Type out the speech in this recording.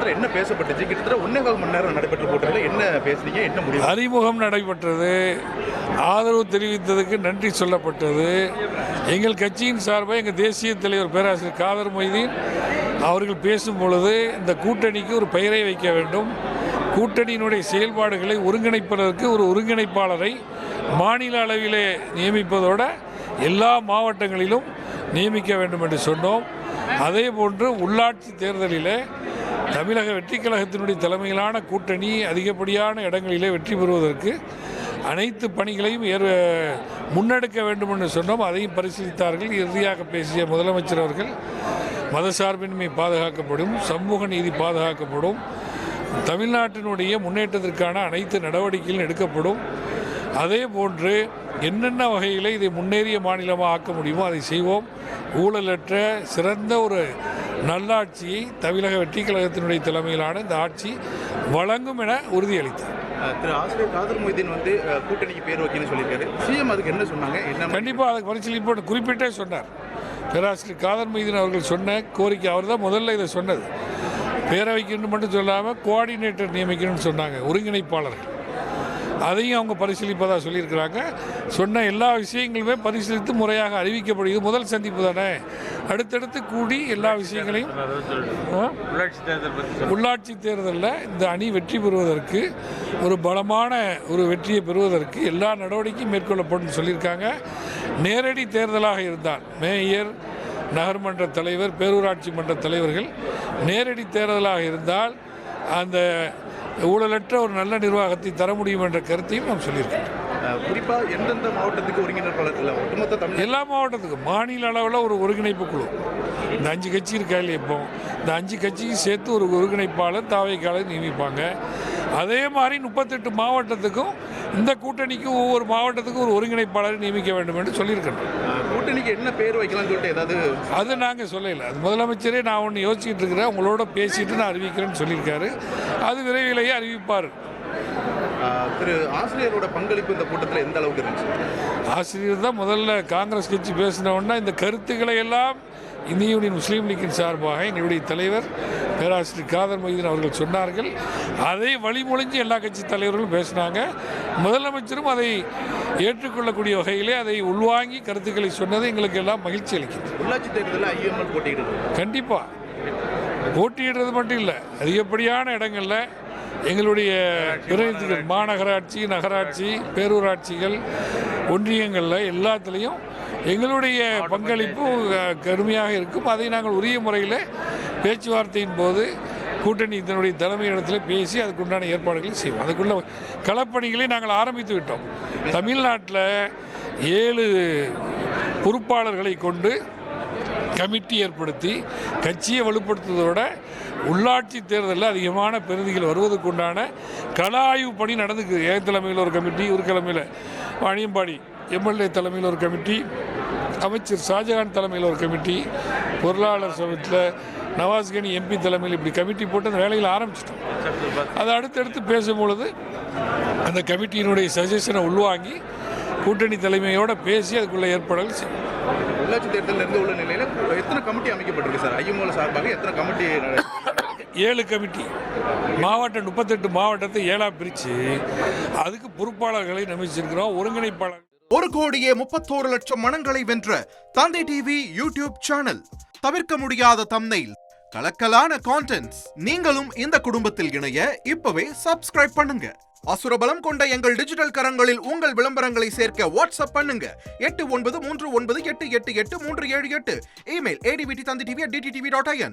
கூட்டத்தில் என்ன பேசப்பட்டுச்சு? கிட்டத்தட்ட 1.25 மணி நேரம் நடைபெற்ற கூட்டத்தில் என்ன பேசுனீங்க, என்ன முடிவு? அறிமுகம் நடைபெற்றது, ஆதரவு தெரிவித்ததுக்கு நன்றி சொல்லப்பட்டது. எங்கள் கட்சியின் சார்பாக எங்கள் தேசிய தலைவர் பேராசிரியர் காதர் மொய்தீன் அவர்கள் பேசும் பொழுது இந்த கூட்டணிக்கு ஒரு பெயரை வைக்க வேண்டும், கூட்டணியினுடைய செயல்பாடுகளை ஒருங்கிணைப்பதற்கு ஒரு ஒருங்கிணைப்பாளரை மாநில அளவிலே நியமிப்பதோட எல்லா மாவட்டங்களிலும் நியமிக்க வேண்டும் என்று சொன்னோம். அதே போன்று உள்ளாட்சி தேர்தலிலே தமிழக வெற்றி கழகத்தினுடைய தலைமையிலான கூட்டணி அதிகப்படியான இடங்களிலே வெற்றி பெறுவதற்கு அனைத்து பணிகளையும் முன்னெடுக்க வேண்டும் என்று சொன்னோம். அதையும் பரிசீலித்தார்கள். இறுதியாக பேசிய முதலமைச்சர் அவர்கள் மதசார்பின்மை பாதுகாக்கப்படும், சமூக நீதி பாதுகாக்கப்படும், தமிழ்நாட்டினுடைய முன்னேற்றத்திற்கான அனைத்து நடவடிக்கைகளும் எடுக்கப்படும், அதே போன்று என்னென்ன வகையில் இதை முன்னேறிய மாநிலமாக ஆக்க முடியுமோ அதை செய்வோம், ஊழலற்ற சிறந்த ஒரு நல்லாட்சியை தமிழக வெற்றி கழகத்தினுடைய தலைமையிலான இந்த ஆட்சி வழங்கும் என உறுதியளித்தார். திரு ஆசிரியர் காதர் மொய்தீன் கூட்டணிக்கு பேர் வைக்கணும்னு சொல்லியிருக்காரு. சிஎம் அதுக்கு என்ன சொன்னாங்க? கண்டிப்பாக அதுக்கு பரிசீலிப்பு குறிப்பிட்டே சொன்னார். பேராசிரியர் காதர் மொய்தீன் அவர்கள் சொன்ன கோரிக்கை, அவர் தான் முதல்ல இதை சொன்னது. பேரவைக்கு மட்டும் சொல்லாமல் கோஆர்டினேட்டர் நியமிக்கணும்னு சொன்னாங்க, ஒருங்கிணைப்பாளர்கள். அதையும் அவங்க பரிசீலிப்பதாக சொல்லியிருக்கிறாங்க. சொன்ன எல்லா விஷயங்களுமே பரிசீலித்து முறையாக அறிவிக்கப்படுகிறது. முதல் சந்திப்பு தானே, அடுத்தடுத்து கூடி எல்லா விஷயங்களையும் உள்ளாட்சி தேர்தலில் இந்த அணி வெற்றி பெறுவதற்கு, ஒரு பலமான ஒரு வெற்றியை பெறுவதற்கு எல்லா நடவடிக்கையும் மேற்கொள்ளப்படும் சொல்லியிருக்காங்க. நேரடி தேர்தலாக இருந்தால் மேயர், நகர்மன்ற தலைவர், பேரூராட்சி மன்ற தலைவர்கள் நேரடி தேர்தலாக இருந்தால் அந்த ஊழலற்ற ஒரு நல்ல நிர்வாகத்தை தர முடியும் என்ற கருத்தையும் நாம் சொல்லியிருக்கோம். குறிப்பாக எந்தெந்த மாவட்டத்துக்கு ஒருங்கிணைப்பாளர் இல்லை, ஒட்டுமொத்த தமிழ் எல்லா மாவட்டத்துக்கும் மாநில அளவில் ஒரு ஒருங்கிணைப்பு குழு, இந்த 5 கட்சி இருக்கா இல்லையா, இப்போ இந்த 5 கட்சிக்கு சேர்த்து ஒரு ஒருங்கிணைப்பாளர் தாவைக்காளர் நியமிப்பாங்க. அதே மாதிரி 38 மாவட்டத்துக்கும் இந்த கூட்டணிக்கு ஒவ்வொரு மாவட்டத்துக்கும் ஒரு ஒருங்கிணைப்பாளரை நியமிக்க வேண்டும் என்று சொல்லியிருக்கேன். கூட்டணிக்கு என்ன பேர் வைக்கலாம்னு சொல்லிட்டு ஏதாவது அது நாங்கள் சொல்லலை. அது முதலமைச்சரே நான் ஒன்று யோசிச்சுட்டு இருக்கிறேன், உங்களோட பேசிட்டு நான் அறிவிக்கிறேன்னு சொல்லியிருக்காரு. அது விரைவிலேயே அறிவிப்பார். திரு ஆசிரியரோட பங்களிப்பு இந்த கூட்டத்தில் எந்த அளவுக்கு இருந்துச்சு? ஆசிரியர் தான் முதல்ல காங்கிரஸ் கட்சி பேசினோன்னா இந்த கருத்துக்களை எல்லாம் இந்திய யூனியன் முஸ்லீம் லீக்கின் சார்பாக எங்களுடைய தலைவர் பேராசிரியர் காதர் மொய்தீன் அவர்கள் சொன்னார்கள். அதை வழிமொழிஞ்சு எல்லா கட்சி தலைவர்களும் பேசினாங்க. முதலமைச்சரும் அதை ஏற்றுக்கொள்ளக்கூடிய வகையிலே அதை உள்வாங்கி கருத்துக்களை சொன்னது எங்களுக்கு எல்லாம் மகிழ்ச்சி அளிக்கிறது. உள்ளாட்சி தேர்தலில் ஐஎம்எல் போட்டியிடுது. கண்டிப்பாக போட்டியிடுறது மட்டும் இல்லை, அதிகப்படியான இடங்களில் எங்களுடைய பிரதிநிதிகள் மாநகராட்சி, நகராட்சி, பேரூராட்சிகள், ஒன்றியங்களில் எல்லாத்துலேயும் எங்களுடைய பங்களிப்பு கடுமையாக இருக்கும். அதை நாங்கள் உரிய முறையில் பேச்சுவார்த்தையின் போது கூட்டணி இதனுடைய தலைமையிடத்தில் பேசி அதுக்குண்டான ஏற்பாடுகளை செய்வோம். அதுக்குள்ள களப்பணிகளை நாங்கள் ஆரம்பித்து விட்டோம். தமிழ்நாட்டில் 7 பொறுப்பாளர்களை கொண்டு கமிட்டி ஏற்படுத்தி கட்சியை வலுப்படுத்துவதோட உள்ளாட்சி தேர்தலில் அதிகமான பிரதிநிதிகள் வருவதற்குண்டான கள ஆய்வு பணி நடந்துக்குது. என் தலைமையில் ஒரு கமிட்டி, ஒரு தலைமையில் வாணியம்பாடி எம்எல்ஏ தலைமையில் ஒரு கமிட்டி, அமைச்சர் ஷாஜகான் தலைமையில் ஒரு கமிட்டி, பொருளாளர் சமயத்தில் நவாஸ்கனி எம்பி தலைமையில் இப்படி கமிட்டி போட்டு அந்த வேலையில் ஆரம்பிச்சிட்டோம். அதை அடுத்தடுத்து பேசும்பொழுது அந்த கமிட்டியினுடைய சஜஷனை உள்வாங்கி கூட்டணி தலைமையோடு பேசி அதுக்குள்ள ஏற்பாடுகள் செய்யும். உள்ளாட்சி தேர்தலில் இருந்து உள்ள நிலையில் எத்தனை கமிட்டி அமைக்கப்பட்டிருக்கு சார்? ஐஎம்ஓ சார்பாக எத்தனை கமிட்டி? 7 கமிட்டி. மாவட்டம் 38 மாவட்டத்தை 7ஆக பிரித்து அதுக்கு பொறுப்பாளர்களை நியமிச்சிருக்கிறோம், ஒருங்கிணைப்பாளர். 1,31,00,000 மனங்களை வென்ற தந்தை டிவி யூடியூப் சேனல். தவிர்க்க முடியாத தம்ப்நெயில், கலக்கலான கான்டென்ட்ஸ். நீங்களும் இந்த குடும்பத்தில் இணைய இப்பவே சப்ஸ்கிரைப் பண்ணுங்க. அசுரபலம் கொண்ட எங்கள் டிஜிட்டல் கரங்களில் உங்கள் விளம்பரங்களை சேர்க்க வாட்ஸ்அப் பண்ணுங்க. 893988883778. Email advtthanditv@dttv.in.